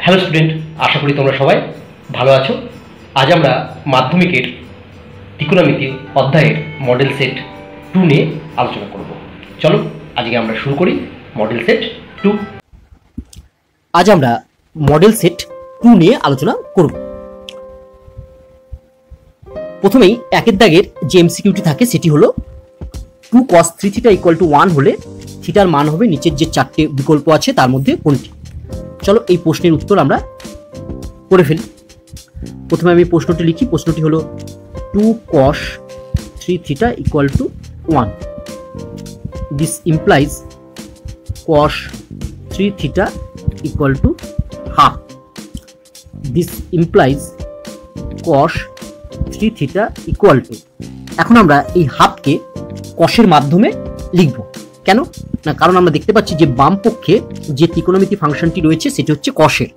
Hello student, আশা করি তোমরা সবাই ভালো আছো। আজ আমরা মাধ্যমিকের ত্রিকোণমিতি অধ্যায়ের মডেল সেট 2 নিয়ে আলোচনা করব। চলো আজকে আমরা শুরু করি মডেল সেট 2। আজ আমরা মডেল সেট 2 নিয়ে আলোচনা করব। প্রথমেই একের দাগের যে এমসিকিউটি থাকে সেটি হলো 2 cos 3 থিটা ইকুয়াল টু 1 হলে থিটার মান হবে নিচের যে চারটে বিকল্প আছে তার মধ্যে কোনটি। চলো এই প্রশ্নের উত্তর আমরা করে ফেলি। প্রথমে আমি প্রশ্নটি লিখি। প্রশ্নটি হলো 2 cos 3 theta equal to 1। This implies cos 3 theta equal to half. This implies cos 3 theta equal two, এখন আমরা এই হাফকে কসের মাধ্যমে লিখব। কেন না, কারণ আমরা দেখতে পাচ্ছি যে বাম পক্ষে যে ত্রিকোণমিতি ফাংশনটি রয়েছে সেটি হচ্ছে কসের।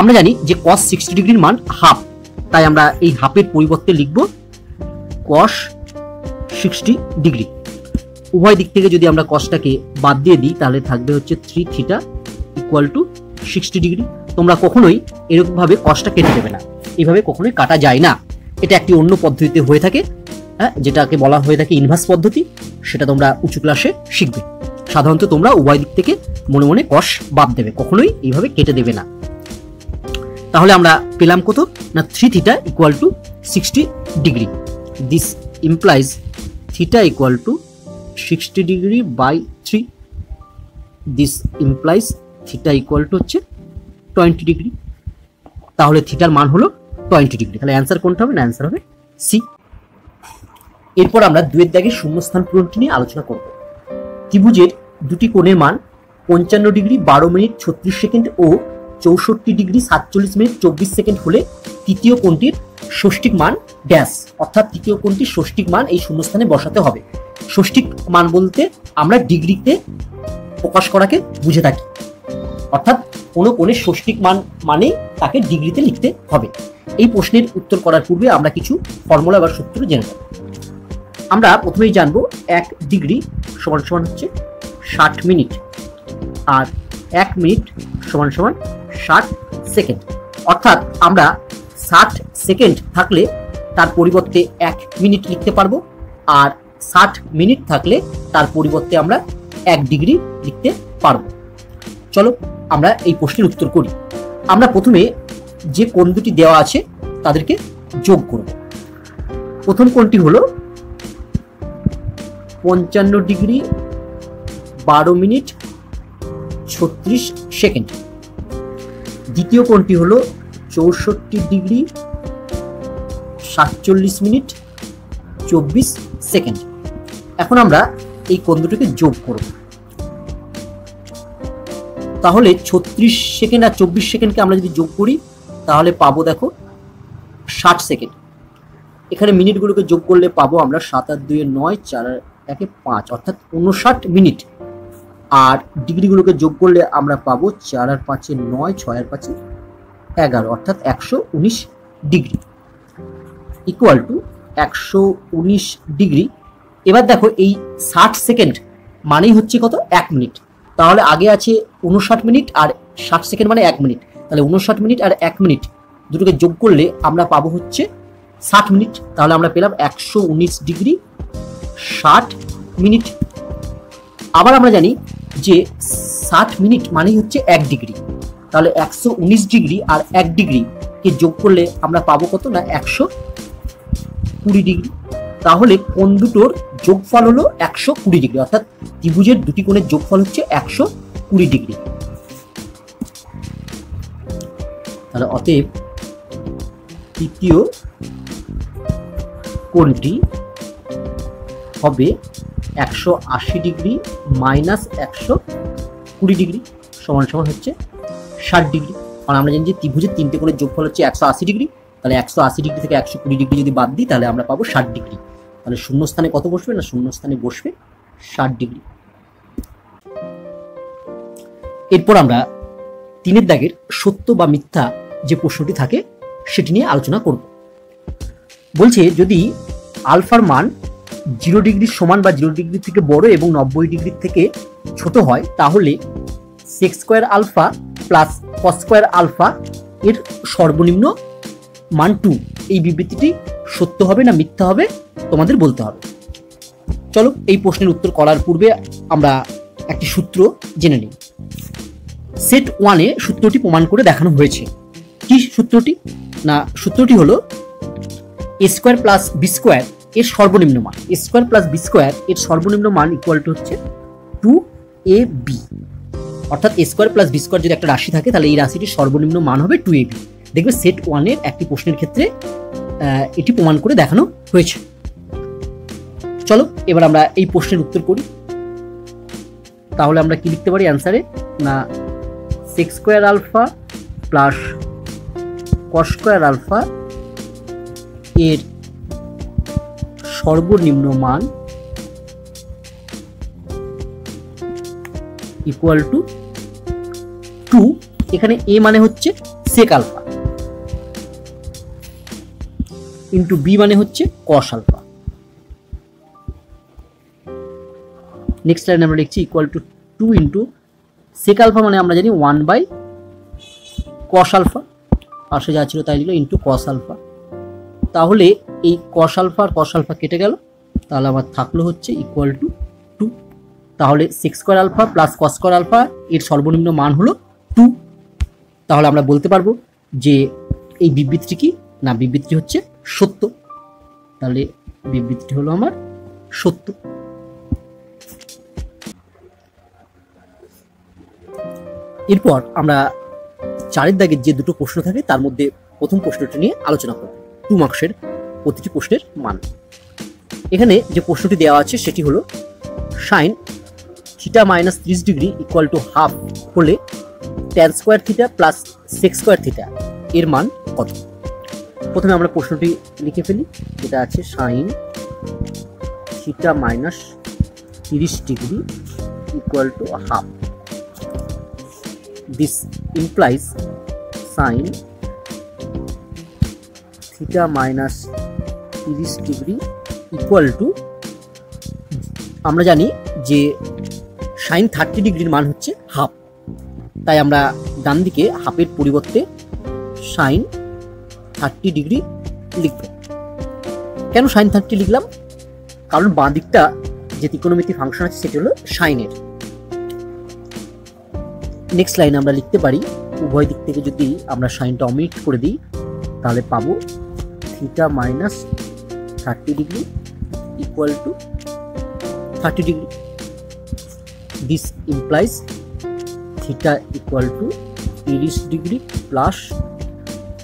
আমরা জানি যে cos 60 ডিগ্রির মান হাফ, তাই আমরা এই হাফের পরিবর্তে লিখব cos 60 ডিগ্রি। উভয় দিক থেকে যদি আমরা কসটাকে বাদ দিয়ে দিই তাহলে থাকবে হচ্ছে 3 থিটা ইকুয়াল টু 60 ডিগ্রি। তোমরা কখনোই এরকমভাবে কসটা কেটে দেবে না, এইভাবে কখনোই কাটা যায় না। এটা একটি অন্য পদ্ধতিতে হয়ে থাকে, যেটাকে বলা হয়ে থাকে ইনভার্স পদ্ধতি। সেটা তোমরা উঁচু ক্লাসে শিখবে। সাধারণত তোমরা উভয় দিক থেকে মনে মনে কস বাদ দেবে, কখনোই এইভাবে কেটে দেবে না। তাহলে আমরা পেলাম কত না 3 theta equal to 60 degree. This implies theta equal to 60 degree by 3। This implies theta equal to হচ্ছে 20 ডিগ্রি। তাহলে থিটার মান হলো 20 ডিগ্রি। তাহলে অ্যান্সার কোনটা হবে? না, অ্যান্সার হবে সি। এরপর আমরা দুয়ের দাগের শূন্যস্থান পূরণটি নিয়ে আলোচনা করব। ত্রিভুজের দুটি কোণের মান 55 ডিগ্রি 12 মিনিট 36 সেকেন্ড ও 64 ডিগ্রি 47 মিনিট 24 সেকেন্ড হলে তৃতীয় কোণটির ষষ্ঠিক মান ড্যাশ। অর্থাৎ তৃতীয় কোণটির ষষ্ঠিক মান এই শূন্যস্থানে বসাতে হবে। ষষ্ঠিক মান বলতে আমরা ডিগ্রিতে প্রকাশ করাকে বুঝে থাকি, অর্থাৎ কোনো কোণের ষষ্ঠিক মান মানে তাকে ডিগ্রিতে লিখতে হবে। এই প্রশ্নের উত্তর করার পূর্বে আমরা কিছু ফর্মুলা বা সূত্র জেনে নেব। আমরা প্রথমেই জানবো 1 ডিগ্রি সমান সমান হচ্ছে 60 মিনিট, আর 1 মিনিট সমান সমান 60 সেকেন্ড। অর্থাৎ আমরা 60 সেকেন্ড থাকলে তার পরিবর্তে 1 মিনিট লিখতে পারবো, আর 60 মিনিট থাকলে তার পরিবর্তে আমরা 1 ডিগ্রি লিখতে পারবো। চলো আমরা এই প্রশ্নের উত্তর করি। আমরা প্রথমে যে কোণ দুটি দেওয়া আছে তাদেরকে যোগ করব। প্রথম কোণটি হলো 55 ডিগ্রি 12 মিনিট 36 সেকেন্ড। দ্বিতীয় কোণটি হলো 64 ডিগ্রি 47 মিনিট 24 সেকেন্ড। এখন আমরা এই কোণ দুটোকে যোগ করব। তাহলে 36 সেকেন্ড আর 24 সেকেন্ডকে আমরা যদি যোগ করি তাহলে পাবো দেখো 60 সেকেন্ড। এখানে মিনিটগুলোকে যোগ করলে পাবো আমরা 7 আর 2 9 4 আর 1 5, অর্থাৎ 59 মিনিট। আর ডিগ্রিগুলোকে যোগ করলে আমরা পাবো 4 আর 5 9 6 আর 5 11, অর্থাৎ 119 ডিগ্রি ইকুয়াল টু 119 ডিগ্রি। এবার দেখো এই 60 সেকেন্ড মানেই হচ্ছে কত? 1 মিনিট। তাহলে আগে আছে 59 মিনিট আর 60 সেকেন্ড মানে 1 মিনিট। তাহলে 59 মিনিট আর 1 মিনিট দুটোকে যোগ করলে আমরা পাবো হচ্ছে 60 মিনিট। তাহলে আমরা পেলাম 119 ডিগ্রি 60 মিনিট। আবার আমরা জানি যে 60 মিনিট মানেই হচ্ছে 1 ডিগ্রি। তাহলে 119 ডিগ্রি আর 1 ডিগ্রি কে যোগ করলে আমরা পাবো কত? না 120 ডিগ্রি। তাহলে কোণ দুটোর যোগফল হলো 120 ডিগ্রি, অর্থাৎ ত্রিভুজের দুটি কোণের যোগফল হচ্ছে 120 ডিগ্রি। তাহলে অতএব তৃতীয় কোণটি হবে 180 ডিগ্রি মাইনাস 120 ডিগ্রি সমান সমান হচ্ছে 60 ডিগ্রি। কারণ আমরা জানি যে ত্রিভুজের তিনটে কোণের যোগফল হচ্ছে 180 ডিগ্রি। তাহলে 180 ডিগ্রি থেকে 120 ডিগ্রি যদি বাদ দিই তাহলে আমরা পাবো 60 ডিগ্রি। তাহলে শূন্যস্থানে কত বসবে? না, শূন্যস্থানে বসবে 60 ডিগ্রি। এরপর আমরা 3 দাগের সত্য বা মিথ্যা যে প্রশ্নটি থাকে সেটি নিয়ে আলোচনা করব। বলছে যদি আলফার মান 0 ডিগ্রির সমান বা 0 ডিগ্রি থেকে বড় এবং 90 ডিগ্রি থেকে ছোট হয় তাহলে sec square alpha plus cos square alpha এর সর্বনিম্ন মান 2, এই বিবৃতিটি সত্য হবে না মিথ্যা হবে তোমাদের বলতে হবে। চলো এই প্রশ্নের উত্তর করার পূর্বে আমরা একটি সূত্র জেনে নিই। সেট 1-এ সূত্রটি প্রমাণ করে দেখানো হয়েছে। কি সূত্রটি? না, সূত্রটি হলো a square plus B square এর সর্বনিম্ন মান, a square plus B square এর সর্বনিম্ন মান ইকুয়াল টু হচ্ছে 2ab। অর্থাৎ a square plus B square যদি একটা রাশি থাকে তাহলে এই রাশিটির সর্বনিম্ন মান হবে 2ab। দেখবে সেট 1-এর একটি প্রশ্নের ক্ষেত্রে এটি প্রমাণ করে দেখানো হয়েছে। চলো এবার আমরা এই প্রশ্নের উত্তর করি। তাহলে আমরা কি লিখতে পারি অ্যান্সারে? না, sec square alpha plus cos square alpha এর সর্বনিম্ন মান ইকুয়াল টু 2। এখানে এ মানে হচ্ছে সেক আলফা ইন্টু বি মানে হচ্ছে কস আলফা। নেক্সট লাইন আমরা লিখছি equal to 2 into sec alpha মানে আমরা জানি 1 বাই কস আলফা, পাশে যা ছিল তাই লিখলো ইন্টু কস আলফা। তাহলে এই কস আলফা আর কস আলফা কেটে গেল, তাহলে আমার থাকলো হচ্ছে ইকুয়াল টু 2। তাহলে sec square alpha plus cos square alpha এর সর্বনিম্ন মান হলো 2। তাহলে আমরা বলতে পারবো যে এই বিবৃতিটি কি? না, বিবৃতিটি হচ্ছে সত্য। তাহলে বিবৃতিটি হলো আমার সত্য। এরপর আমরা 4-এর দাগের যে দুটো প্রশ্ন থাকে তার মধ্যে প্রথম প্রশ্নটি নিয়ে আলোচনা করব, 2 মার্কসের প্রতিটি প্রশ্নের মান। এখানে যে প্রশ্নটি দেওয়া আছে সেটি হলো sine theta minus 30 degree equal to half হলে tan square theta plus sec square theta এর মান কত? প্রথমে আমরা প্রশ্নটি লিখে ফেলি, যেটা আছে sign theta minus 30 degree equal to half. This implies sin theta minus 30 degree equal to, আমরা জানি যে sin 30 ডিগ্রির মান হচ্ছে হাফ, তাই আমরা ডান দিকে হাফের পরিবর্তে sin 30 ডিগ্রি লিখব। কেন sin 30 লিখলাম? কারণ বাঁ দিকটা যে ত্রিকোণমিতি ফাংশন আছে সেটি হলো সাইনের। নেক্সট লাইন আমরা লিখতে পারি উভয় দিক থেকে যদি আমরা সাইনটা অমিট করে দিই তাহলে পাবো theta minus 30 degree equal to 30 degree. This implies theta equal to 30 degree plus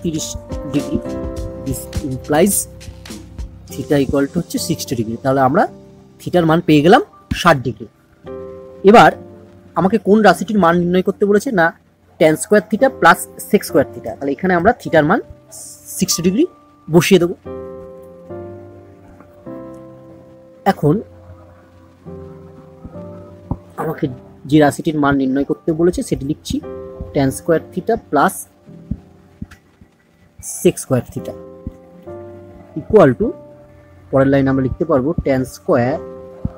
30 degree. This implies theta equal to হচ্ছে 60 ডিগ্রি। তাহলে আমরা থিটার মান পেয়ে গেলাম 60 ডিগ্রি। এবার আমাকে কোন রাশিটির মান নির্ণয় করতে বলেছে? না, tan square theta plus sec square theta. তাহলে এখানে আমরা থিটার মান 60 ডিগ্রি বসিয়ে দেব। এখন আমাকে যে রাশিটির মান নির্ণয় করতে বলেছে সেটি লিখছি tan square theta plus sec square theta equal to, পরের লাইন আমরা লিখতে পারবো ট্যান স্কোয়ার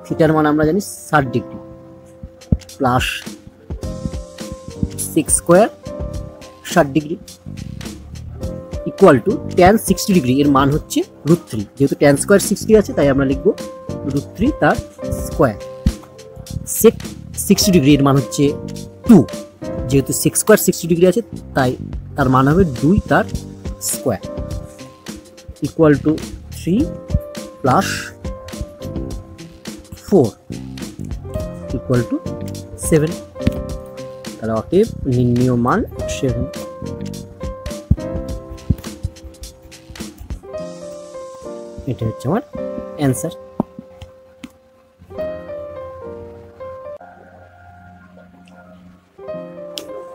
থিটার মান আমরা জানি 60 degree plus sec square 60 degree equal to tan 60 degree এর মান হচ্ছে √3। যেহেতু ট্যান স্কোয়ার 60 আছে তাই আমরা লিখবো √3 তার স্কোয়ার। সেক 60 ডিগ্রি এর মান হচ্ছে 2, যেহেতু সেক স্কোয়ার 60 ডিগ্রি আছে তাই তার মান হবে 2 তার square equal to 3 plus 4 equal to 7। তাহলে অতএব নির্ণীয় মান 7। এটা হচ্ছে আমার অ্যান্সার।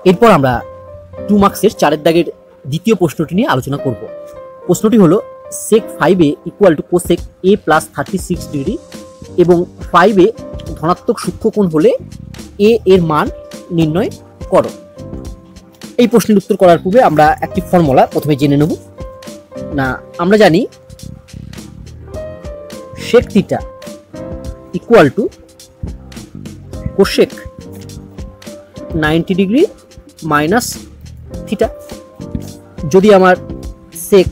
এরপর আমরা 2 মার্কসের 4-এর দাগের দ্বিতীয় প্রশ্নটি নিয়ে আলোচনা করব। প্রশ্নটি হলো সেক 5a equal to cosec a plus 36 degree এবং 5a ধনাত্মক সূক্ষ্মকোণ হলে a এর মান নির্ণয় করো। এই প্রশ্নের উত্তর করার পূর্বে আমরা একটি ফর্মুলা প্রথমে জেনে নেব। না, আমরা জানি sec theta equal to cosec 90 degree minus theta. যদি আমার সেক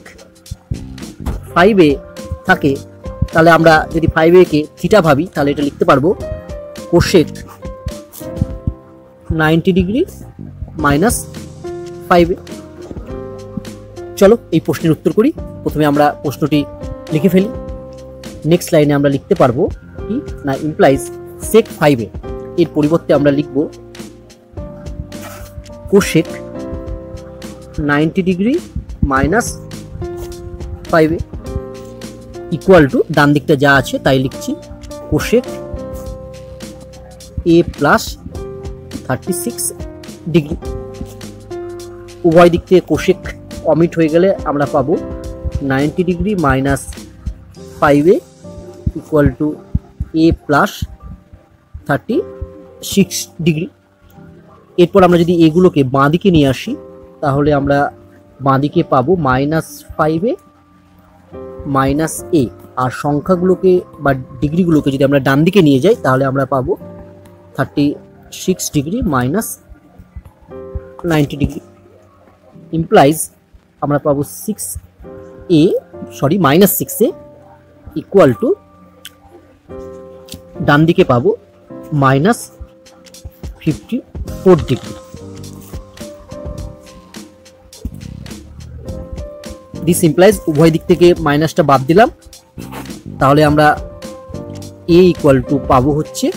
5a থাকে তাহলে আমরা যদি 5a কে থিটা ভাবি তাহলে এটা লিখতে পারবো কোসেক 90 ডিগ্রি মাইনাস 5a। চলো এই প্রশ্নের উত্তর করি। প্রথমে আমরা প্রশ্নটি লিখে ফেলি। নেক্সট লাইনে আমরা লিখতে পারবো কি না, ইমপ্লাইজ সেক 5a এর পরিবর্তে আমরা লিখব cosec 90 degree minus 5a equal to, ডান দিকটা যা আছে তাই লিখছি, কোসেক a প্লাস 36 ডিগ্রি। উভয় দিক থেকে কোসেক অমিট হয়ে গেলে আমরা পাবো 90 degree minus 5a equal two a plus 36 degree. এরপর আমরা যদি এগুলোকে বাঁ দিকে নিয়ে আসি তাহলে আমরা বাঁ দিকে পাবো মাইনাস 5a মাইনাস a, আর সংখ্যাগুলোকে বা ডিগ্রিগুলোকে যদি আমরা ডান দিকে নিয়ে যাই তাহলে আমরা পাবো 36 ডিগ্রি মাইনাস 90 ডিগ্রি। ইমপ্লাইজ আমরা পাবো মাইনাস 6a ইকুয়াল টু, ডান দিকে পাবো মাইনাস 54 ডিগ্রি। দিস ইমপ্লাইজ উভয় দিক থেকে মাইনাসটা বাদ দিলাম, তাহলে আমরা a ইকুয়াল টু পাবো হচ্ছে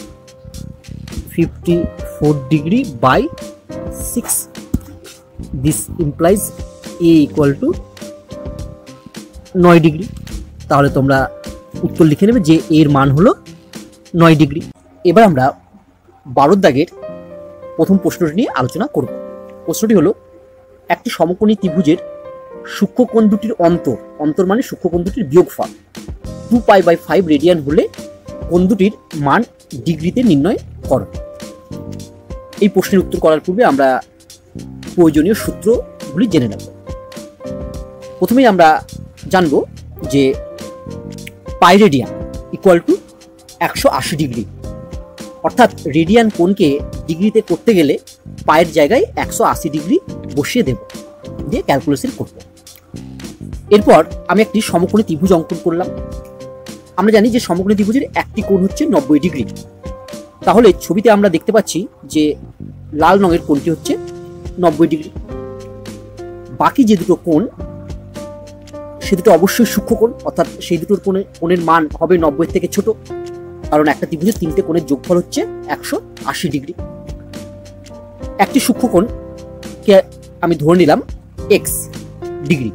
54 degree by 6। This implies a equal to 9 degree. তাহলে তোমরা উত্তর লিখে নেবে যে এর মান হলো 9 ডিগ্রি। এবার আমরা 12 দাগের প্রথম প্রশ্নটি নিয়ে আলোচনা করব। প্রশ্নটি হলো, একটি সমকোণী ত্রিভুজের সূক্ষ্মকোণ দুটির অন্তর মানে সূক্ষ্মকোণ দুটির বিয়োগফল 2π/5 রেডিয়ান হলে কোণ দুটির মান ডিগ্রিতে নির্ণয় করো। এই প্রশ্নের উত্তর করার পূর্বে আমরা প্রয়োজনীয় সূত্রগুলি জেনে নেব। প্রথমেই আমরা জানব যে পাই রেডিয়ান ইকুয়াল টু 180 ডিগ্রি, অর্থাৎ রেডিয়ান কোণকে ডিগ্রিতে করতে গেলে পায়ের জায়গায় 180 ডিগ্রি বসিয়ে দেব, দিয়ে ক্যালকুলেশন করব। এরপর আমি একটি সমকোণী ত্রিভুজ অঙ্কন করলাম। আমরা জানি যে সমকোণী ত্রিভুজের একটি কোণ হচ্ছে 90 ডিগ্রি। তাহলে ছবিতে আমরা দেখতে পাচ্ছি যে লাল রঙের কোণটি হচ্ছে 90 ডিগ্রি। বাকি যে দুটো কোণ সে দুটো অবশ্যই সূক্ষ্মকোণ, অর্থাৎ সেই দুটোর কোণের মান হবে 90 থেকে ছোট, কারণ একটা ত্রিভুজের তিনটে কোণের যোগফল হচ্ছে 180 ডিগ্রি। একটি সূক্ষ্মকোণকে আমি ধরে নিলাম x ডিগ্রি,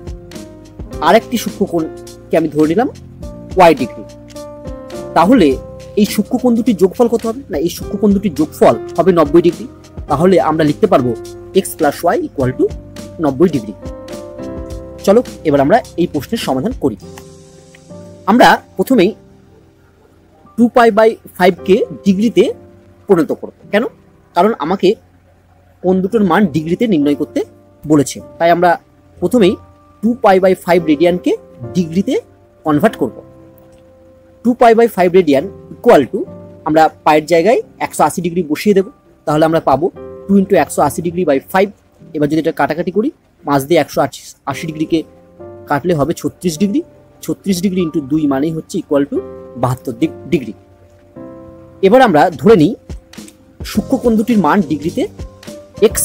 আর একটি সূক্ষ্মকোণকে আমি ধরে নিলাম y ডিগ্রি। তাহলে এই সূক্ষ্মকোণ দুটির যোগফল কত হবে না, এই সূক্ষ্মকোণ দুটির যোগফল হবে 90 ডিগ্রি। তাহলে আমরা লিখতে পারবো x plus y equal to 90 degree. চলো এবার আমরা এই প্রশ্নের সমাধান করি। আমরা প্রথমেই 2π/5 কে ডিগ্রিতে পরিণত করব। কেন? কারণ আমাকে কোণ দুটোর মান ডিগ্রিতে নির্ণয় করতে বলেছে, তাই আমরা প্রথমেই 2π/5 রেডিয়ানকে ডিগ্রিতে কনভার্ট করব। 2π/5 রেডিয়ান ইকুয়াল টু, আমরা পায়ের জায়গায় 180 ডিগ্রি বসিয়ে দেব, তাহলে আমরা পাবো 2 × 180 ডিগ্রি বাই 5। এবার যদি এটা কাটাকাটি করি, মাঝ দিয়ে 180 ডিগ্রিকে কাটলে হবে 36 ডিগ্রি। 36 ডিগ্রি ইন্টু 2 মানেই হচ্ছে ইকুয়াল টু 72 ডিগ্রি। এবার আমরা ধরে নিই সূক্ষ্মকোণ দুটির মান ডিগ্রিতে x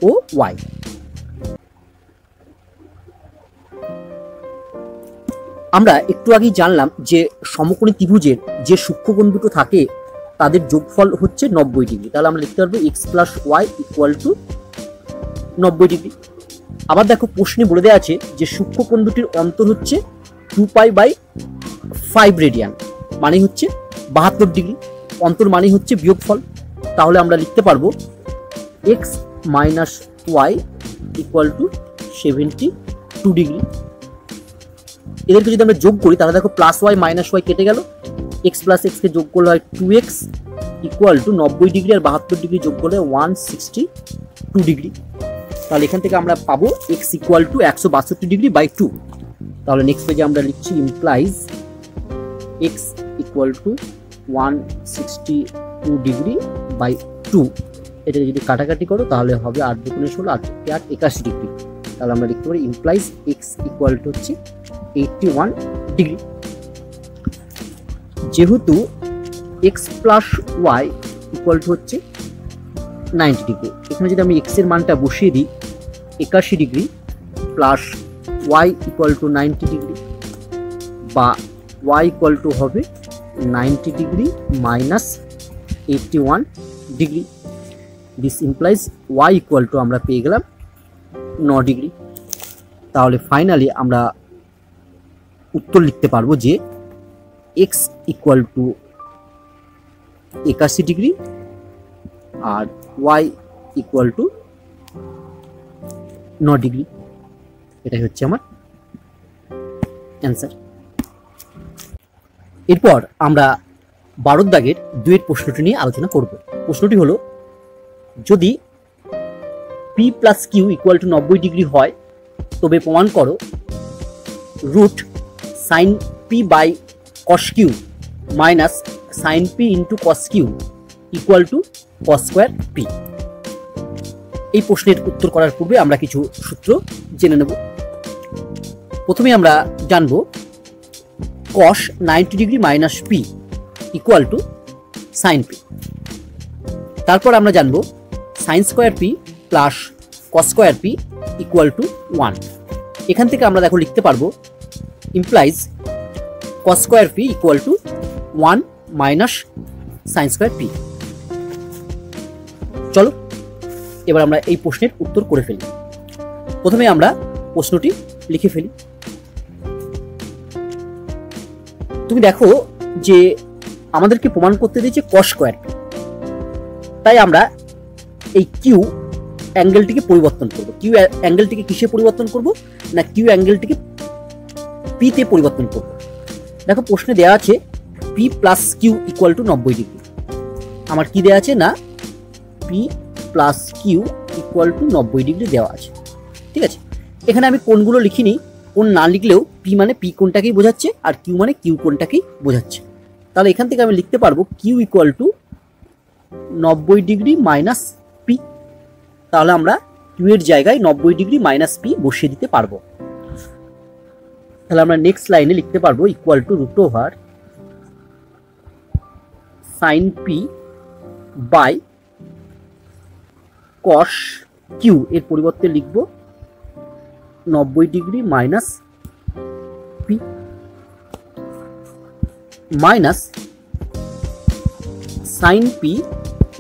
ও y। আমরা একটু আগেই জানলাম যে সমকোণী ত্রিভুজের যে সূক্ষ্মকোণ দুটো থাকে তাদের যোগফল হচ্ছে 90 ডিগ্রি। তাহলে আমরা লিখতে পারবো x plus y equal to 90 degree. আবার দেখো প্রশ্নে বলে দেওয়া আছে যে সূক্ষ্মকোণ দুটির অন্তর হচ্ছে 2π/5 রেডিয়ান, মানে হচ্ছে 72 ডিগ্রি। অন্তর মানে হচ্ছে বিয়োগফল। তাহলে আমরা লিখতে পারবো x minus y equal to 72 degree. এদেরকে যদি আমরা যোগ করি তাহলে দেখো প্লাস y মাইনাস y কেটে গেল, x প্লাস x কে যোগ করলে হয় 2x ইকুয়াল টু 90 ডিগ্রি আর 72 ডিগ্রি যোগ করলে 162 ডিগ্রি। তাহলে এখান থেকে আমরা পাবো x equal to 162 degree by 2। তাহলে নেক্সট পেজে আমরা লিখছি implies x equal to 162 degree by 2। এটা যদি কাটাকাটি করো তাহলে হবে 8 দুগুণে 16, 8 8 81 ডিগ্রি। তাহলে আমরা লিখতে পারি ইমপ্লাইজ এক্স ইকুয়াল টু হচ্ছে 81 ডিগ্রি। যেহেতু X plus Y equal to হচ্ছে 90 ডিগ্রি, এখানে যদি আমি এক্স এর মানটা বসিয়ে দিই 81 degree plus Y equal to 90 degree, বা ওয়াই ইকুয়াল টু হবে 90 degree minus 81 degree. This implies Y equal to আমরা পেয়ে গেলাম 9 ডিগ্রি। তাহলে ফাইনালি আমরা উত্তর লিখতে পারবো যে এক্স ইকুয়াল টু 81 ডিগ্রি আর ওয়াই ইকুয়াল টু 9 ডিগ্রি। এটাই হচ্ছে আমার অ্যান্সার। এরপর আমরা 12 দাগের 2 এর প্রশ্নটি নিয়ে আলোচনা করব। প্রশ্নটি হলো, যদি P plus Q equal to 90 degree হয় তবে প্রমাণ করো root sine P by cos Q minus sine P into cos Q equal to cos square P. এই প্রশ্নের উত্তর করার পূর্বে আমরা কিছু সূত্র জেনে নেব। প্রথমে আমরা জানব cos 90 degree minus P equal to sine P. তারপর আমরা জানব sine square P plus cos square P equal to 1। এখান থেকে আমরা দেখো লিখতে পারবো implies cos square P equal to 1 minus sine square P. চলো এবার আমরা এই প্রশ্নের উত্তর করে ফেলি। প্রথমে আমরা প্রশ্নটি লিখে ফেলি। তুমি দেখো যে আমাদেরকে প্রমাণ করতে দিয়েছে কস স্কোয়ার পি, তাই আমরা এই কিউ অ্যাঙ্গেলটিকে পরিবর্তন করব। কিউ অ্যাঙ্গেলটিকে কিসে পরিবর্তন করব না, কিউ অ্যাঙ্গেলটিকে পিতে পরিবর্তন করব। দেখো প্রশ্নে দেওয়া আছে P plus Q equal to 90 degree. আমার কি দেওয়া আছে না P plus Q equal to 90 degree দেওয়া আছে। ঠিক আছে, এখানে আমি কোণগুলো লিখিনি, কোণ না লিখলেও পি মানে পি কোণটাকেই বোঝাচ্ছে আর কিউ মানে কিউ কোণটাকেই বোঝাচ্ছে। তাহলে এখান থেকে আমি লিখতে পারবো Q equal to 90 degree minus P. তাহলে আমরা কিউ এর জায়গায় 90 ডিগ্রি মাইনাস পি বসিয়ে দিতে পারবো। তাহলে আমরা নেক্সট লাইনে লিখতে পারবো equal to root over sine P by cos Q, এর পরিবর্তে লিখব 90 degree minus P minus sine P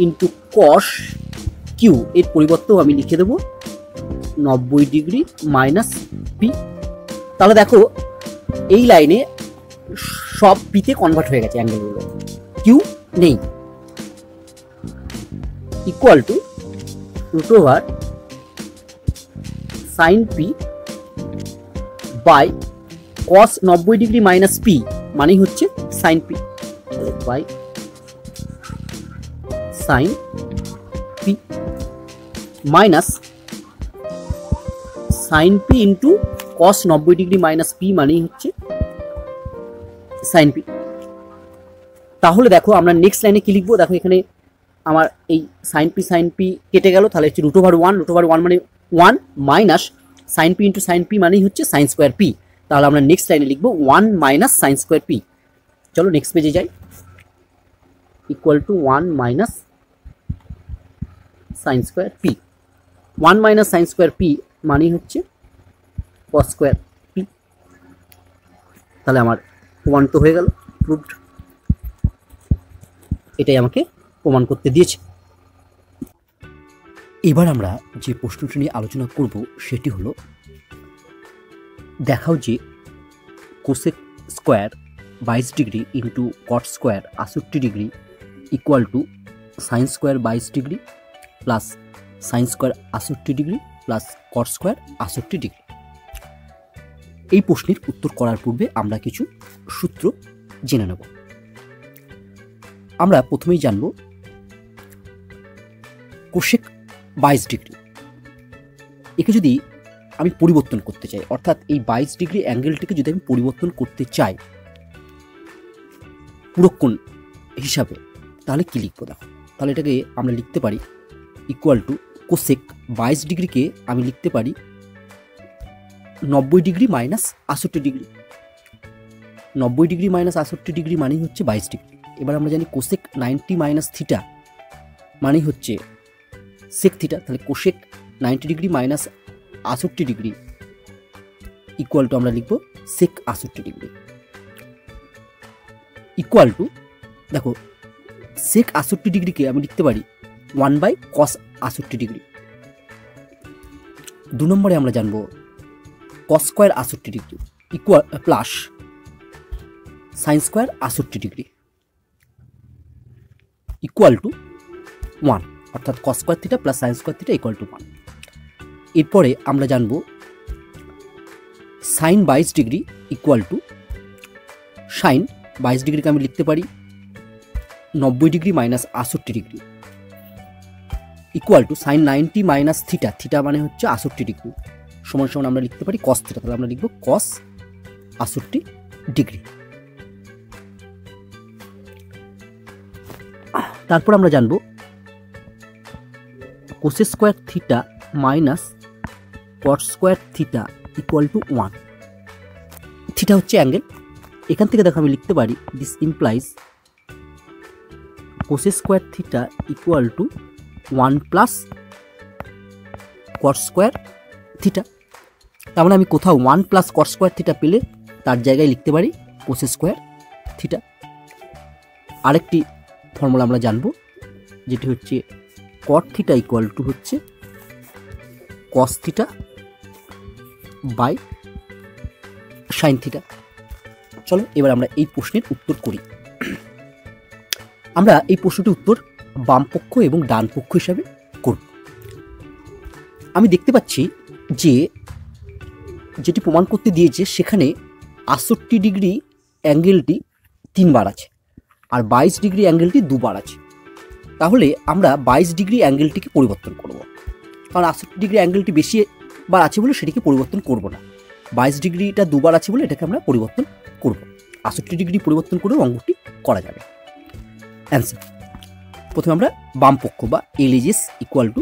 into cos Q, এর পরিবর্তেও আমি লিখে দেবো 90 ডিগ্রি মাইনাস পি। তাহলে দেখো এই লাইনে সব পিতে কনভার্ট হয়ে গেছে অ্যাঙ্গেলগুলো, কিউ নেই। Equal to root over sine P by cos 90 degree minus P মানে হচ্ছে sine P, by sine P minus sine P into cos 90 degree minus P মানেই হচ্ছে সাইন পি। তাহলে দেখো আমরা নেক্সট লাইনে কি লিখবো, দেখো এখানে আমার এই সাইন পি কেটে গেল, তাহলে হচ্ছে রুট ওভার 1 মানে 1 minus sine P into sign P মানেই হচ্ছে সাইন স্কোয়ার পি। তাহলে আমরা নেক্সট লাইনে লিখবো 1 মাইনাস সাইন স্কোয়ার পি। চলো নেক্সট পেজে যাই। Equal to 1 minus sine square P. 1 minus sine square P মানেই হচ্ছে কস স্কোয়ার পি। তাহলে আমার প্রমাণ তো হয়ে গেল, প্রুভড। এটাই আমাকে প্রমাণ করতে দিয়েছে। এবার আমরা যে প্রশ্নটি নিয়ে আলোচনা করব সেটি হলো, দেখাও যে cosec square 22 degree into cot square 68 degree equal to sine square 22 degree plus sign square 68 degree plus cot square 68 degree. এই প্রশ্নের উত্তর করার পূর্বে আমরা কিছু সূত্র জেনে নেব। আমরা প্রথমেই জানব কোসেক 22 ডিগ্রি, একে যদি আমি পরিবর্তন করতে চাই, অর্থাৎ এই 22 ডিগ্রি অ্যাঙ্গেলটিকে যদি আমি পরিবর্তন করতে চাই পুরোক্ষণ হিসাবে, তাহলে কি লিখবো দেখো। তাহলে এটাকে আমরা লিখতে পারি ইকুয়াল টু কোসেক 22 ডিগ্রিকে আমি লিখতে পারি 90 degree minus 68 degree. 90 degree minus 68 degree মানেই হচ্ছে 22 ডিগ্রি। এবার আমরা জানি কোসেক 90 মাইনাস থিটা মানেই হচ্ছে সেক থিটা, তাহলে cosec 90 degree minus 68 degree equal to আমরা লিখব সেক 68 ডিগ্রি। ইকুয়াল টু দেখো সেক 68 ডিগ্রিকে আমি লিখতে পারি 1/cos 68 ডিগ্রি। 2 নম্বরে আমরা জানবো cos square 68 degree equal plus sin square 68 degree equal to 1, অর্থাৎ cos square theta plus sin square theta equal to 1। এরপরে আমরা জানবো sin 22 degree equal two sin 22 ডিগ্রিকে আমি লিখতে পারি 90 degree minus 68 degree equal two sin 90 minus theta, theta মানে হচ্ছে 68 degree সমান সমান আমরা লিখতে পারি cos থিটা, তাহলে আমরা লিখব cos 68 ডিগ্রি। তারপর আমরা জানবো cos square theta minus cot square theta equal to 1। Theta হচ্ছে অ্যাঙ্গেল, এখান থেকে দেখো আমি লিখতে পারি this implies cos square theta equal to 1 plus cot square theta. তার মানে আমি কোথাও 1 প্লাস cot স্কয়ার থিটা পেলে তার জায়গায় লিখতে পারি cos স্কয়ার থিটা। আরেকটি ফর্মুলা আমরা জানবো যেটি হচ্ছে cot থিটা ইকুয়াল টু হচ্ছে cos theta by sin theta. চলো এবার আমরা এই প্রশ্নের উত্তর করি। আমরা এই প্রশ্নটির উত্তর বাম পক্ষ এবং ডান পক্ষ হিসাবে করব। আমি দেখতে পাচ্ছি যে যেটি প্রমাণ করতে দিয়েছে সেখানে 68 ডিগ্রি অ্যাঙ্গেলটি 3 বার আছে আর 22 ডিগ্রি অ্যাঙ্গেলটি 2 বার আছে। তাহলে আমরা 22 ডিগ্রি অ্যাঙ্গেলটিকে পরিবর্তন করব, কারণ 68 ডিগ্রি অ্যাঙ্গেলটি বেশি বার আছে বলে সেটিকে পরিবর্তন করব না। 22 ডিগ্রিটা 2 বার আছে বলে এটাকে আমরা পরিবর্তন করব। 68 ডিগ্রি পরিবর্তন করেও অঙ্কটি করা যাবে। অ্যান্সার, প্রথমে আমরা বাম পক্ষ বা এলএজএস ইকুয়াল টু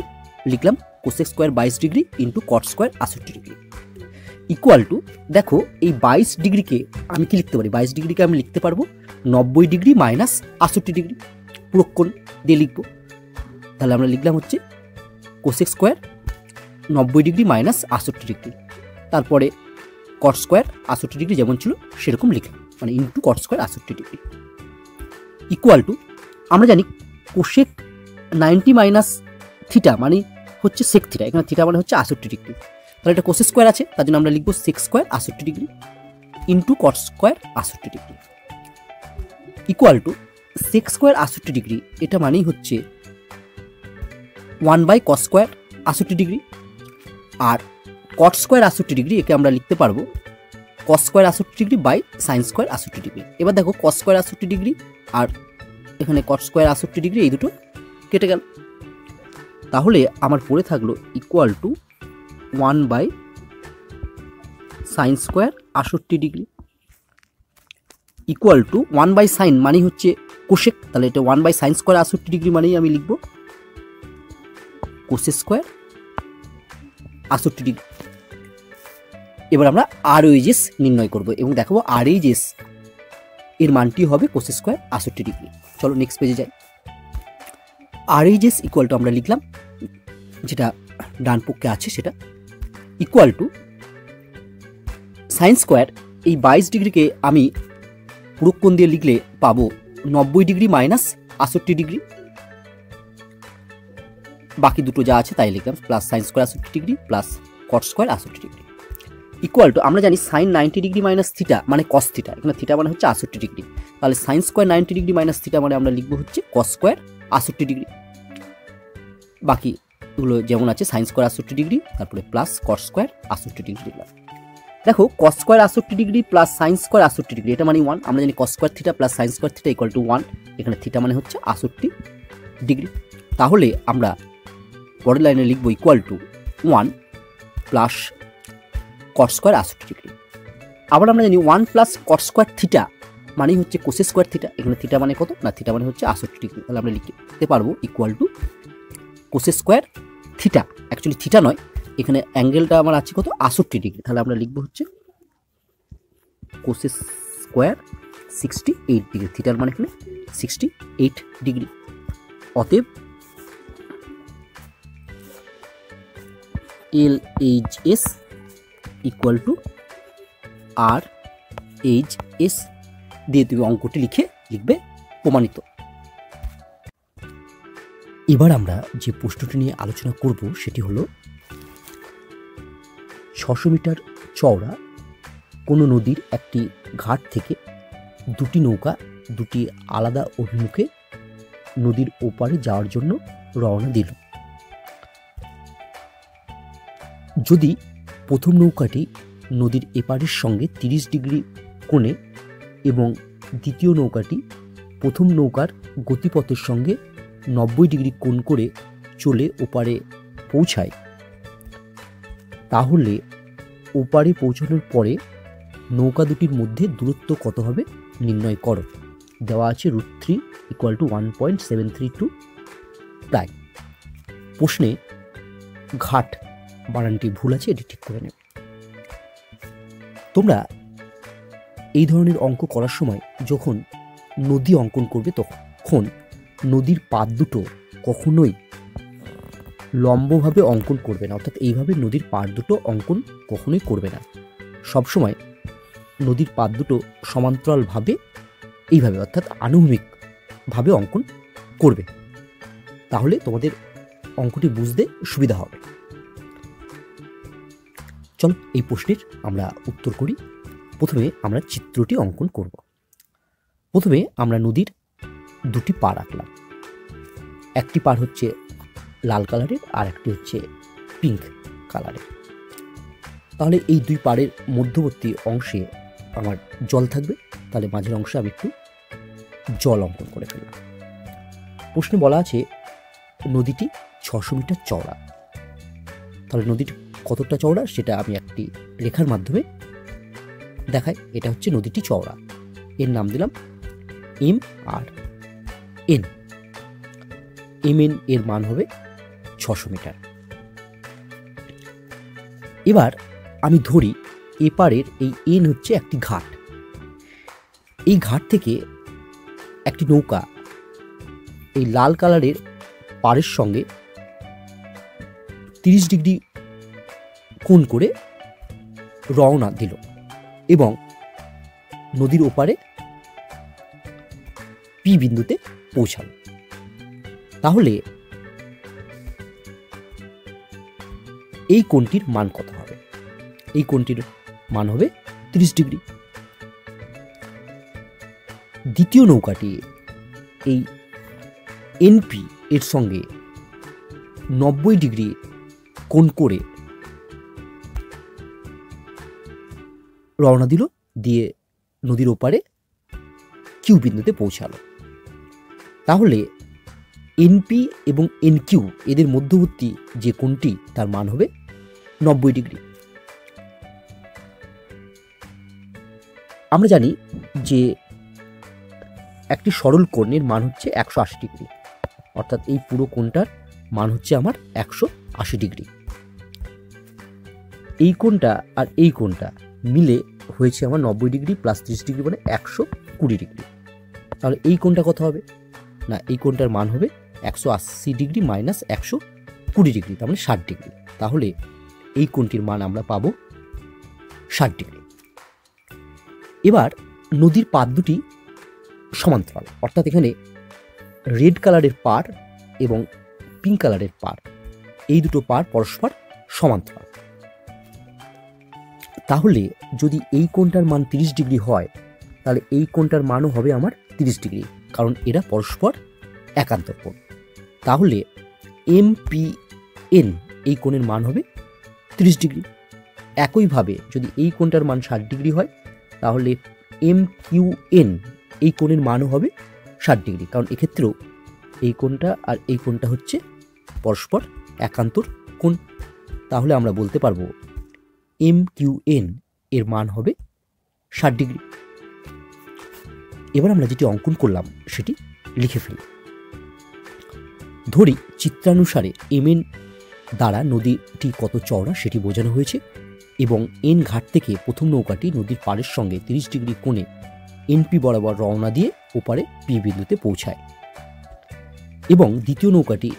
লিখলাম cosec square 22 degree into cot square 68 degree equal two, দেখো এই 22 ডিগ্রিকে আমি কি লিখতে পারি, 22 ডিগ্রিকে আমি লিখতে পারবো 90 ডিগ্রি মাইনাস 68 ডিগ্রি পুরোক্ষণ দিয়ে লিখবো। তাহলে আমরা লিখলাম হচ্ছে cosec square 90 degree minus 68 degree, তারপরে কট স্কোয়ার 68 ডিগ্রি যেমন ছিল সেরকম লিখলাম, মানে into cot square 68 degree equal to, আমরা জানি কোসেক 90 মাইনাস থিটা মানে হচ্ছে সেক থিটা, এখানে থিটা মানে হচ্ছে 68 ডিগ্রি, তাহলে এটা কোসেক স্কোয়ার আছে তার জন্য আমরা লিখবো sec square 68 degree into cot square 68 degree equal to sec square 68 degree, এটা মানেই হচ্ছে 1/cos স্কোয়ার 68 ডিগ্রি, আর কট স্কোয়ার 68 ডিগ্রি একে আমরা লিখতে পারবো cos square 68 degree by sine square 68 degree. এবার দেখো cos স্কোয়ার 68 ডিগ্রি আর এখানে cot স্কোয়ার 68 ডিগ্রি এই দুটো কেটে গেল, তাহলে আমার পড়ে থাকলো equal to 1/sin square 68 degree equal two 1/sin মানে হচ্ছে কোসেক, তাহলে এটা 1/sin স্কোয়ার 68 ডিগ্রি মানেই আমি লিখবো কোসেক স্কোয়ার 68 ডিগ্রি। এবার আমরা আরওএইচএস নির্ণয় করব এবং দেখাবো আরওএইচএস এর মানটি হবে কোসেক স্কোয়ার 68 ডিগ্রি। চলো নেক্সট পেজে যাই। আরওএইচএস ইকুয়াল টু আমরা লিখলাম যেটা ডান পক্ষে আছে সেটা ইকুয়াল টু সাইন স্কোয়ার, এই 22 ডিগ্রিকে আমি পুরোক্ষণ দিয়ে লিখলে পাবো 90 ডিগ্রি মাইনাস 68 ডিগ্রি, বাকি দুটো যা আছে তাই লিখলাম plus sign square 68 degree plus cot square 68 degree equal to, আমরা জানি সাইন 90 ডিগ্রি মাইনাস থিটা মানে কস থিটা, এখানে থিটা মানে হচ্ছে 68 ডিগ্রি, তাহলে sine square 90 degree minus theta মানে আমরা লিখবো হচ্ছে কস স্কোয়ার 68 ডিগ্রি, বাকিগুলো যেমন আছে সাইন স্কোয়ার 68 ডিগ্রি তারপরে প্লাস কট স্কোয়ার 68 ডিগ্রি লিখলাম। দেখো cos square 68 degree plus sign square 68 degree এটা মানে 1, আমরা জানি cos square theta plus sine square theta equal to 1, এখানে থিটা মানে হচ্ছে 68 ডিগ্রি, তাহলে আমরা পরের লাইনে লিখবো equal to 1 plus cot square 68 degree. আবার আমরা জানি 1 প্লাস কট স্কোয়ার থিটা মানে হচ্ছে কোসেক স্কোয়ার থিটা, এখানে থিটা মানে কত না, থিটা মানে হচ্ছে 68 ডিগ্রি, তাহলে আমরা লিখতে পারবো equal to cosec square theta, actually theta নয়, এখানে অ্যাঙ্গেলটা আমার আছে কত 68 ডিগ্রি, তাহলে আমরা লিখবো হচ্ছে কোসেক স্কোয়ার 68 ডিগ্রি, থিটার মানে এখানে 68 ডিগ্রি। অতএব LHS ইকুয়াল টু RHS দিয়ে তুমি অঙ্কটি লিখবে প্রমাণিত। এবার আমরা যে প্রশ্নটি নিয়ে আলোচনা করব সেটি হলো 600 মিটার চওড়া কোনো নদীর একটি ঘাট থেকে দুটি নৌকা দুটি আলাদা অভিমুখে নদীর ওপারে যাওয়ার জন্য রওনা দিল। যদি প্রথম নৌকাটি নদীর এপারের সঙ্গে 30 ডিগ্রি কোণে এবং দ্বিতীয় নৌকাটি প্রথম নৌকার গতিপথের সঙ্গে 90 ডিগ্রি কোণ করে চলে ওপারে পৌঁছায়, তাহলে ওপারে পৌঁছানোর পরে নৌকা দুটির মধ্যে দূরত্ব কত হবে নির্ণয় করো। দেওয়া আছে √3 ইকুয়াল টু 1.732। প্রায় প্রশ্নে ঘাট বানানটি ভুল আছে, এটি ঠিক করে নেবে। তোমরা এই ধরনের অঙ্ক করার সময় যখন নদী অঙ্কন করবে তখন নদীর পাদ দুটো কখনোই লম্বভাবে অঙ্কন করবে না, অর্থাৎ এইভাবে নদীর পাদ দুটো অঙ্কন কখনোই করবে না। সবসময় নদীর পাদ দুটো সমান্তরালভাবে এইভাবে অর্থাৎ আনুভূমিকভাবে অঙ্কন করবে, তাহলে তোমাদের অঙ্কটি বুঝতে সুবিধা হবে। চলো এই প্রশ্নের আমরা উত্তর করি। প্রথমে আমরা চিত্রটি অঙ্কন করব। প্রথমে আমরা নদীর দুটি পাড় আঁকলাম, একটি পাড় হচ্ছে লাল কালারের আর একটি হচ্ছে পিঙ্ক কালারের। তাহলে এই দুই পাড়ের মধ্যবর্তী অংশে আমার জল থাকবে, তাহলে মাঝের অংশে আমি একটু জল অঙ্কন করে ফেললাম। প্রশ্নে বলা আছে নদীটি 600 মিটার চওড়া, তাহলে নদীটি কতটা চওড়া সেটা আমি একটি রেখার মাধ্যমে দেখাই। এটা হচ্ছে নদীটি চওড়া, এর নাম দিলাম MRN। MN এর মান হবে 600 মিটার। এবার আমি ধরি এপারের এই N হচ্ছে একটি ঘাট, এই ঘাট থেকে একটি নৌকা এই লাল কালারের পাড়ের সঙ্গে 30 ডিগ্রি কোণ করে রওনা দিল এবং নদীর ওপারে P বিন্দুতে পৌঁছালো। তাহলে এই কোণটির মান কত হবে? এই কোণটির মান হবে 30 ডিগ্রি। দ্বিতীয় নৌকাটি এই NP এর সঙ্গে 90 ডিগ্রি কোণ করে রওনা দিল, দিয়ে নদীর ওপারে Q বিন্দুতে পৌঁছালো। তাহলে NP এবং NQ এদের মধ্যবর্তী যে কোণটি তার মান হবে 90 ডিগ্রি। আমরা জানি যে একটি সরল কোণের মান হচ্ছে 180 ডিগ্রি, অর্থাৎ এই পুরো কোণটার মান হচ্ছে আমার 180 ডিগ্রি। এই কোণটা আর এই কোণটা মিলে হয়েছে আমার 90 ডিগ্রি প্লাস 30 ডিগ্রি মানে 120 ডিগ্রি। তাহলে এই কোণটা কত হবে? না, এই কোণটার মান হবে 180 ডিগ্রি মাইনাস 120 ডিগ্রি, তার মানে 60 ডিগ্রি। তাহলে এই কোণটির মান আমরা পাবো 60 ডিগ্রি। এবার নদীর পাদ দুটি সমান্তরাল, অর্থাৎ এখানে রেড কালারের পাড় এবং পিঙ্ক কালারের পাড়, এই দুটো পাড় পরস্পর সমান্তরাল। তাহলে যদি এই কোণটার মান 30 ডিগ্রি হয় তাহলে এই কোণটার মানও হবে আমার 30 ডিগ্রি, কারণ এরা পরস্পর একান্তর কোণ। তাহলে MPN এই কোণের মান হবে 30 ডিগ্রি। একইভাবে যদি এই কোণটার মান 60 ডিগ্রি হয় তাহলে MQN এই কোণের মানও হবে 60 ডিগ্রি, কারণ এক্ষেত্রেও এই কোণটা আর এই কোণটা হচ্ছে পরস্পর একান্তর কোণ। তাহলে আমরা বলতে পারবো MQN এর মান হবে 60 ডিগ্রি। এবার আমরা যেটি অঙ্কন করলাম সেটি লিখে ফেলি। ধরি চিত্রানুসারে mn দ্বারা নদীটি কত চওড়া সেটি বোঝানো হয়েছে এবং n ঘাট থেকে প্রথম নৌকাটি নদীর পাড়ের সঙ্গে 30 ডিগ্রি কোণে NP বরাবর রওনা দিয়ে ওপারে P বিন্দুতে পৌঁছায় এবং দ্বিতীয় নৌকাটি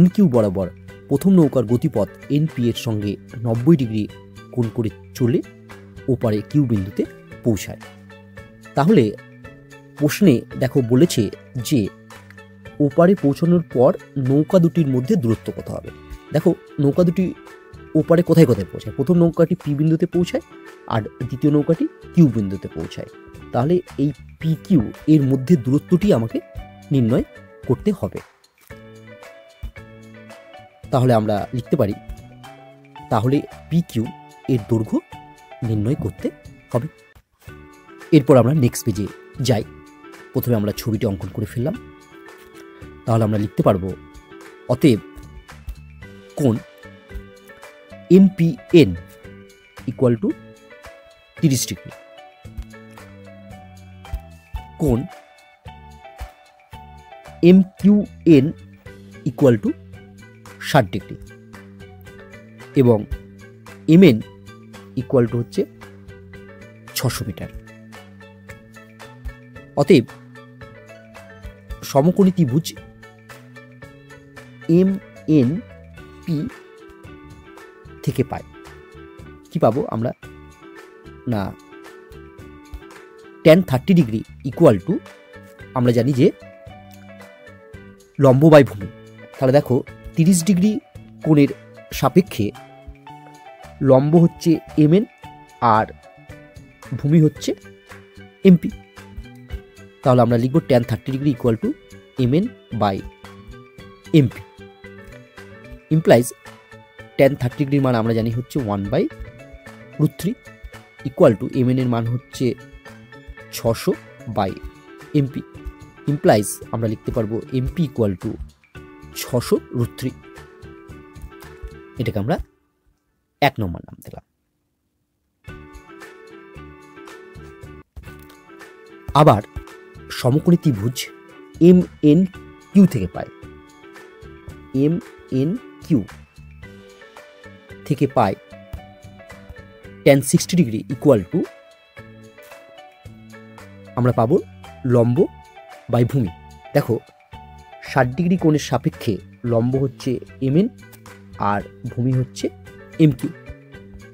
NQ বরাবর প্রথম নৌকার গতিপথ NP এর সঙ্গে 90 ডিগ্রি কোণ করে চলে ওপারে Q বিন্দুতে পৌঁছায়। তাহলে প্রশ্নে দেখো বলেছে যে ওপারে পৌঁছানোর পর নৌকা দুটির মধ্যে দূরত্ব কত হবে। দেখো নৌকা দুটি ওপারে কোথায় কোথায় পৌঁছায়, প্রথম নৌকাটি P বিন্দুতে পৌঁছায় আর দ্বিতীয় নৌকাটি Q বিন্দুতে পৌঁছায়। তাহলে এই PQ এর মধ্যে দূরত্বটি আমাকে নির্ণয় করতে হবে। তাহলে আমরা লিখতে পারি, তাহলে PQ এর দৈর্ঘ্য নির্ণয় করতে হবে। এরপর আমরা নেক্সট পেজে যাই। প্রথমে আমরা ছবিটি অঙ্কন করে ফেললাম। তাহলে আমরা লিখতে পারবো, অতএব কোণ MPN ইকুয়াল টু 30 ডিগ্রি, কোণ MQN ইকুয়াল টু 60 ডিগ্রি এবং MN ইকুয়াল টু হচ্ছে 600 মিটার। অতএব সমকোণী ত্রিভুজ MNP থেকে পাই কি পাবো আমরা না, tan 30 ডিগ্রি ইকুয়াল টু আমরা জানি যে লম্ব বাই ভূমি। তাহলে দেখো 30 ডিগ্রি কোণের সাপেক্ষে লম্ব হচ্ছে MN আর ভূমি হচ্ছে MP। তাহলে আমরা লিখব tan 30 degree equal to MN by MP implies tan 30 ডিগ্রির মান আমরা জানি হচ্ছে 1/√3 ইকুয়াল টু MN এর মান হচ্ছে 600 বাই MP ইমপ্লাইজ আমরা লিখতে পারবো MP ইকুয়াল টু 600√3। এটাকে আমরা 1 নম্বর নাম দিলাম। আবার সমকোণী ত্রিভুজ MNQ থেকে পাই, MNQ থেকে পাই tan 60 ডিগ্রি ইকুয়াল টু আমরা পাবো লম্ব বাই ভূমি। দেখো 60 ডিগ্রি কোণের সাপেক্ষে লম্ব হচ্ছে MN আর ভূমি হচ্ছে MQ।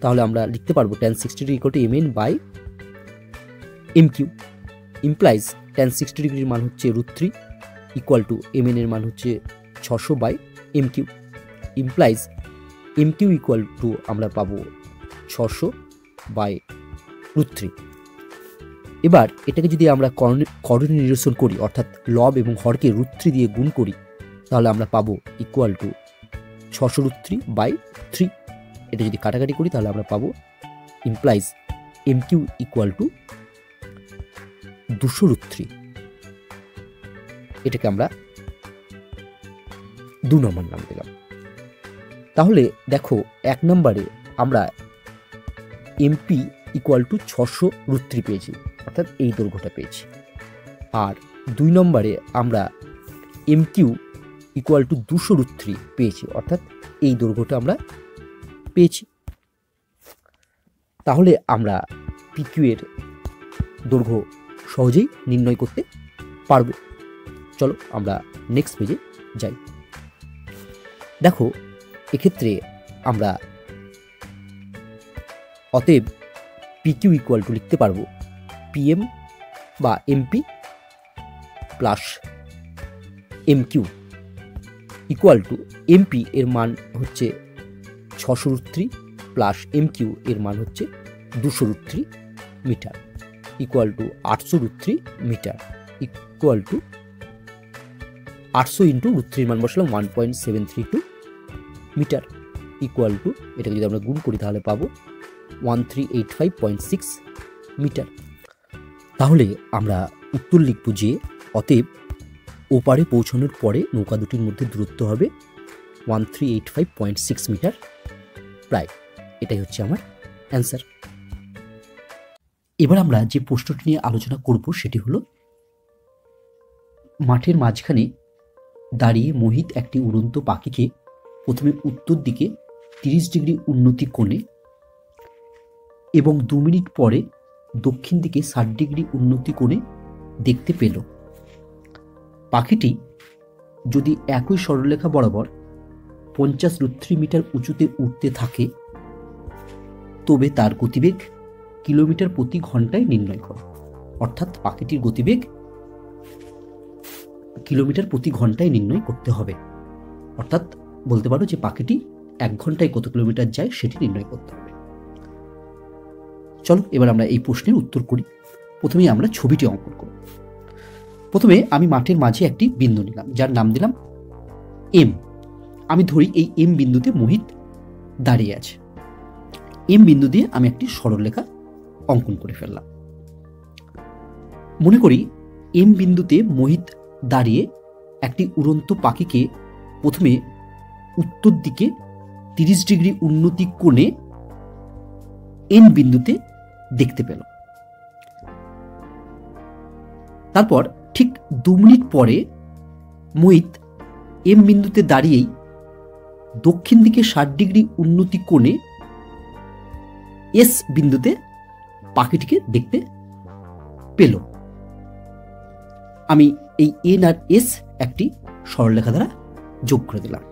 তাহলে আমরা লিখতে পারবো tan 60 degree equal to MN by MQ implies tan 60 ডিগ্রির মান হচ্ছে √3 ইকুয়াল টু MN এর মান হচ্ছে 600 by MQ implies MQ equal to আমরা পাবো 600 বাই √3। এবার এটাকে যদি আমরা করণীয় নিরসন করি, অর্থাৎ লব এবং হরকে √3 দিয়ে গুণ করি, তাহলে আমরা পাবো ইকুয়াল টু 600√3 বাই 3। এটা যদি কাটাকাটি করি তাহলে আমরা পাবো ইমপ্লাইজ MQ ইকুয়াল টু 200√3। এটাকে আমরা 2 নম্বর নাম দিলাম। তাহলে দেখো 1 নম্বরে আমরা MP ইকুয়াল টু 600√3 পেয়েছি, অর্থাৎ এই দৈর্ঘ্যটা পেয়েছি। আর 2 নম্বরে আমরা MQ ইকুয়াল টু 200√3 পেয়েছি, অর্থাৎ এই দৈর্ঘ্যটা আমরা পেয়েছি। তাহলে আমরা PQ এর দৈর্ঘ্য সহজেই নির্ণয় করতে পারব। চলো আমরা নেক্সট পেজে যাই। দেখো এক্ষেত্রে আমরা অতএব PQ ইকুয়াল টু লিখতে পারবো PM বা MP plus MQ equal two MP এর মান হচ্ছে 600√3 প্লাস MQ এর মান হচ্ছে 200√3 metre equal to 800√3 metre equal to 800 into √3 মান বসলাম 1.732 মিটার ইকুয়াল টু, এটাকে যদি আমরা গুণ করি তাহলে পাবো 1385.6 মিটার। তাহলে আমরা উত্তর লিখব যে অতএব ওপারে পৌঁছানোর পরে নৌকা দুটির মধ্যে দূরত্ব হবে 1385.6 মিটার প্রায়। এটাই হচ্ছে আমার অ্যান্সার। এবার আমরা যে প্রশ্নটি নিয়ে আলোচনা করব সেটি হলো মাঠের মাঝখানে দাঁড়িয়ে মোহিত একটি উড়ন্ত পাখিকে প্রথমে উত্তর দিকে 30 ডিগ্রি উন্নতি কোণে এবং 2 মিনিট পরে দক্ষিণ দিকে 60 ডিগ্রি উন্নতি কোণে দেখতে পেল। পাখিটি যদি একই সরলরেখা বরাবর 50 মিটার উঁচুতে উঠতে থাকে তবে তার গতিবেগ কিলোমিটার প্রতি ঘন্টায় নির্ণয় করো। অর্থাৎ পাখিটির গতিবেগ কিলোমিটার প্রতি ঘন্টায় নির্ণয় করতে হবে। অর্থাৎ বলতে পারো যে পাখিটি 1 ঘন্টায় কত কিলোমিটার যায় সেটি নির্ণয় করতে হবে। চলো এবার আমরা এই প্রশ্নের উত্তর করি। প্রথমে আমরা ছবিটি অঙ্কন করব। প্রথমে আমি মাঠের মাঝে একটি বিন্দু নিলাম, যার নাম দিলাম এম। আমি ধরি এই এম বিন্দুতে মোহিত দাঁড়িয়ে আছে। এম বিন্দু দিয়ে আমি একটি সরলরেখা অঙ্কন করে ফেললাম। মনে করি এম বিন্দুতে মোহিত দাঁড়িয়ে একটি উড়ন্ত পাখিকে প্রথমে উত্তর দিকে 30 ডিগ্রি উন্নতি কোণে এন বিন্দুতে দেখতে পেল। তারপর ঠিক 2 মিনিট পরে মোহিত এম বিন্দুতে দাঁড়িয়েই দক্ষিণ দিকে 60 ডিগ্রি উন্নতি কোণে এস বিন্দুতে পাখিটিকে দেখতে পেল। আমি এই এন আর এস একটি সরলরেখা দ্বারা যোগ করে দিলাম।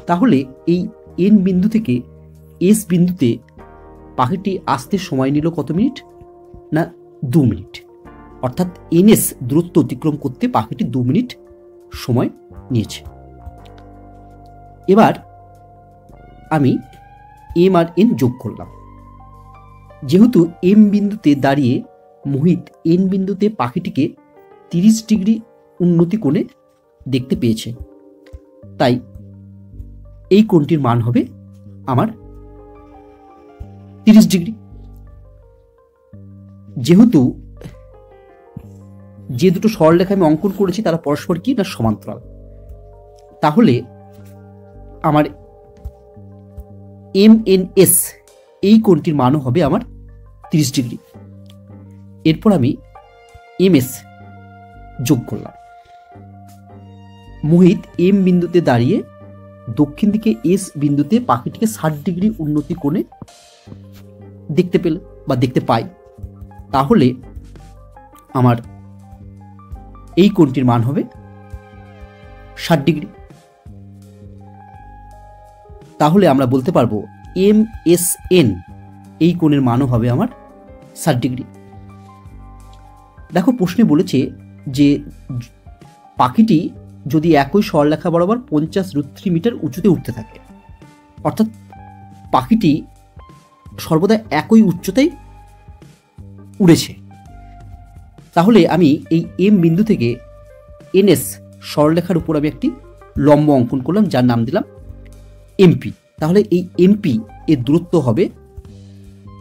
তাহলে এই এন বিন্দু থেকে এস বিন্দুতে পাখিটি আসতে সময় নিল কত মিনিট? না 2 মিনিট। অর্থাৎ এনএস দূরত্ব অতিক্রম করতে পাখিটি 2 মিনিট সময় নিয়েছে। এবার আমি এম আর এন যোগ করলাম। যেহেতু এম বিন্দুতে দাঁড়িয়ে মোহিত এন বিন্দুতে পাখিটিকে 30 ডিগ্রি উন্নতি কোণে দেখতে পেয়েছে, তাই এই কোণটির মান হবে আমার 30 ডিগ্রি। যেহেতু যে দুটো সরলরেখা আমি অঙ্কন করেছি তারা পরস্পর কি না সমান্তরাল, তাহলে আমার এম এন এস এই কোণটির মানও হবে আমার 30 ডিগ্রি। এরপর আমি এম এস যোগ করলাম। মোহিত এম বিন্দুতে দাঁড়িয়ে দক্ষিণ দিকে এস বিন্দুতে পাখিটিকে 60 ডিগ্রি উন্নতি কোণে দেখতে পেল বা দেখতে পাই, তাহলে আমার এই কোণটির মান হবে 60 ডিগ্রি। তাহলে আমরা বলতে পারবো এম এস এন এই কোণের মানও হবে আমার 60 ডিগ্রি। দেখো প্রশ্নে বলেছে যে পাখিটি যদি একই সরলরেখা বরাবর 50 মিটার উঁচুতে উঠতে থাকে, অর্থাৎ পাখিটি সর্বদা একই উচ্চতায় উড়েছে, তাহলে আমি এই এম বিন্দু থেকে এনএস সরলরেখার উপর আমি একটি লম্ব অঙ্কন করলাম, যার নাম দিলাম এমপি। তাহলে এই এমপি এর দূরত্ব হবে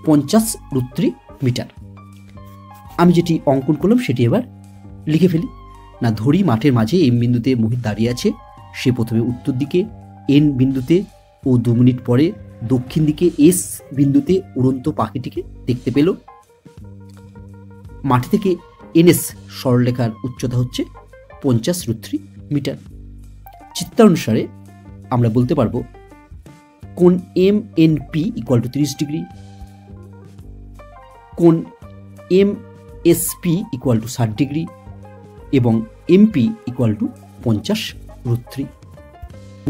50 মিটার। আমি যেটি অঙ্কন করলাম সেটি এবার লিখে ফেলি। না ধরি মাঠের মাঝে এম বিন্দুতে মোহিত দাঁড়িয়ে আছে। সে প্রথমে উত্তর দিকে এন বিন্দুতে ও 2 মিনিট পরে দক্ষিণ দিকে এস বিন্দুতে উড়ন্ত পাখিটিকে দেখতে পেল। মাটি থেকে এনএস সরলরেখার উচ্চতা হচ্ছে 50 মিটার। চিত্রানুসারে আমরা বলতে পারবো কোণ M N P equal to 30 degree, কোণ M S P equal to 60 degree এবং এমপি ইকুয়াল টু 50√3।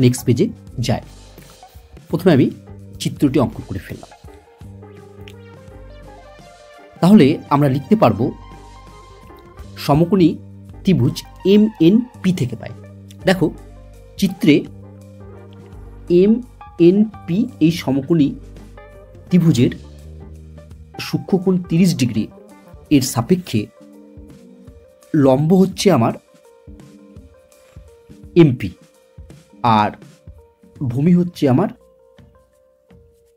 নেক্সট পেজে যায়। প্রথমে আমি চিত্রটি অঙ্কন করে ফেললাম। তাহলে আমরা লিখতে পারবো সমকোণী ত্রিভুজ এম এন পি থেকে পাই। দেখো চিত্রে এম এন পি এই সমকোণী ত্রিভুজের সূক্ষ্মকোণ 30 ডিগ্রি এর সাপেক্ষে লম্ব হচ্ছে আমার এমপি আর ভূমি হচ্ছে আমার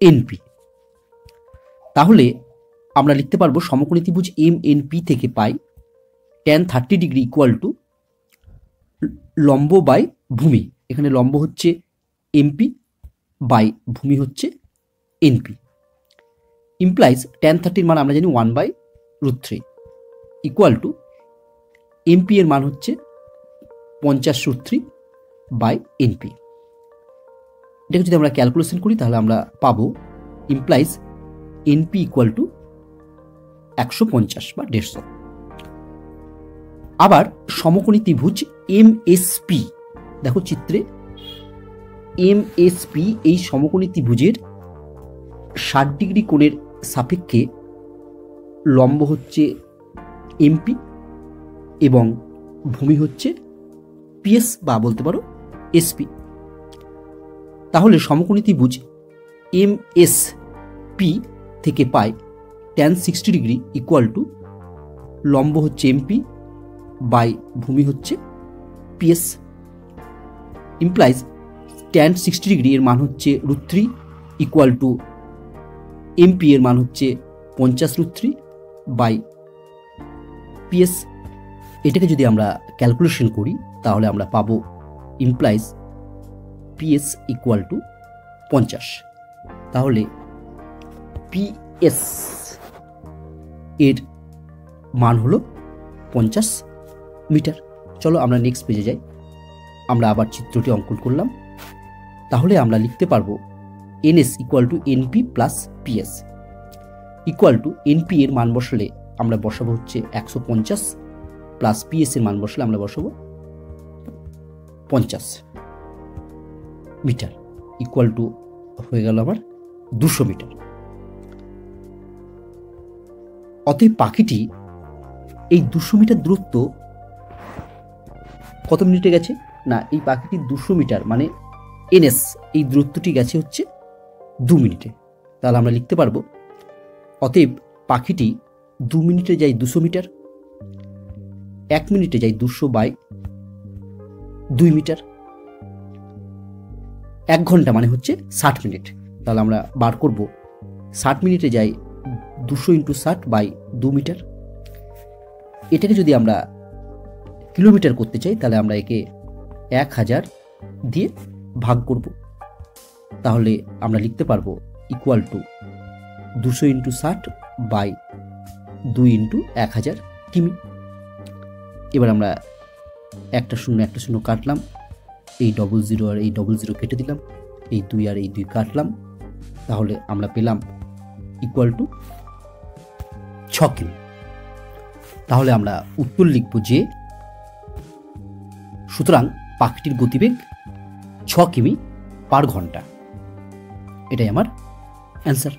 এনপি। তাহলে আমরা লিখতে পারবো সমকোণী ত্রিভুজ এম এন পি থেকে পাই tan 30 ডিগ্রি ইকুয়াল টু লম্ব বাই ভূমি। এখানে লম্ব হচ্ছে এমপি বাই ভূমি হচ্ছে এনপি। ইমপ্লাইজ tan 30 মান আমরা জানি 1/√3 ইকুয়াল টু এমপি এর মান হচ্ছে 50√3 বাই এনপি। এটাকে যদি আমরা ক্যালকুলেশন করি তাহলে আমরা পাবো ইমপ্লাইজ এনপি ইকুয়াল টু 150 বা 150। আবার সমকোণী ত্রিভুজ এমএসপি, দেখো চিত্রে এমএসপি এই সমকোণী ত্রিভুজের 60 ডিগ্রি কোণের সাপেক্ষে লম্ব হচ্ছে এমপি এবং ভূমি হচ্ছে পিএস বা বলতে পারো এসপি। তাহলে সমকোণী ত্রিভুজ এমএসপি থেকে পাই tan 60 ডিগ্রি ইকুয়াল টু লম্ব হচ্ছে এমপি বাই ভূমি হচ্ছে পিএস, ইমপ্লাইজ tan 60 ডিগ্রি এর মান হচ্ছে √3 ইকুয়াল টু এমপি এর মান হচ্ছে 50√3 বাই পিএস। এটাকে যদি আমরা ক্যালকুলেশন করি তাহলে আমরা পাবো ইমপ্লাইজ পিএস ইকুয়াল টু 50। তাহলে পিএস এর মান হলো 50 মিটার। চলো আমরা নেক্সট পেজে যাই। আমরা আবার চিত্রটি অঙ্কন করলাম, তাহলে আমরা লিখতে পারবো NS equal to NP plus PS equal to NP এর মান বসালে আমরা বসাবো হচ্ছে 150 প্লাস পিএস এর মান বসালে আমরা বসাবো 50 মিটার ইকুয়াল টু হয়ে গেল আমার 200 মিটার। অতএব পাখিটি এই 200 মিটার দূরত্ব কত মিনিটে গেছে না, এই পাখিটি 200 মিটার মানে এনএস এই দূরত্বটি গেছে হচ্ছে 2 মিনিটে। তাহলে আমরা লিখতে পারবো অতএব পাখিটি 2 মিনিটে যায় 200 মিটার, 1 মিনিটে যায় 200 বাই 2 মিটার, 1 ঘন্টা মানে হচ্ছে 60 মিনিট। তাহলে আমরা বার করব 60 মিনিটে যায় 200 × 60 বাই 2 মিটার। এটাকে যদি আমরা কিলোমিটার করতে চাই তাহলে আমরা একে 1000 দিয়ে ভাগ করব, তাহলে আমরা লিখতে পারবো ইকুয়াল টু 200 × 60 বাই 2 × 1000 কিমি। এবার আমরা একটা শূন্য কাটলাম, এই 00 আর এই 00 কেটে দিলাম, এই 2 আর এই 2 কাটলাম, তাহলে আমরা পেলাম ইকুয়াল টু 6 কিমি। তাহলে আমরা উত্তর লিখব যে সুতরাং পাখিটির গতিবেগ 6 কিমি পার ঘন্টা। এটাই আমার অ্যান্সার।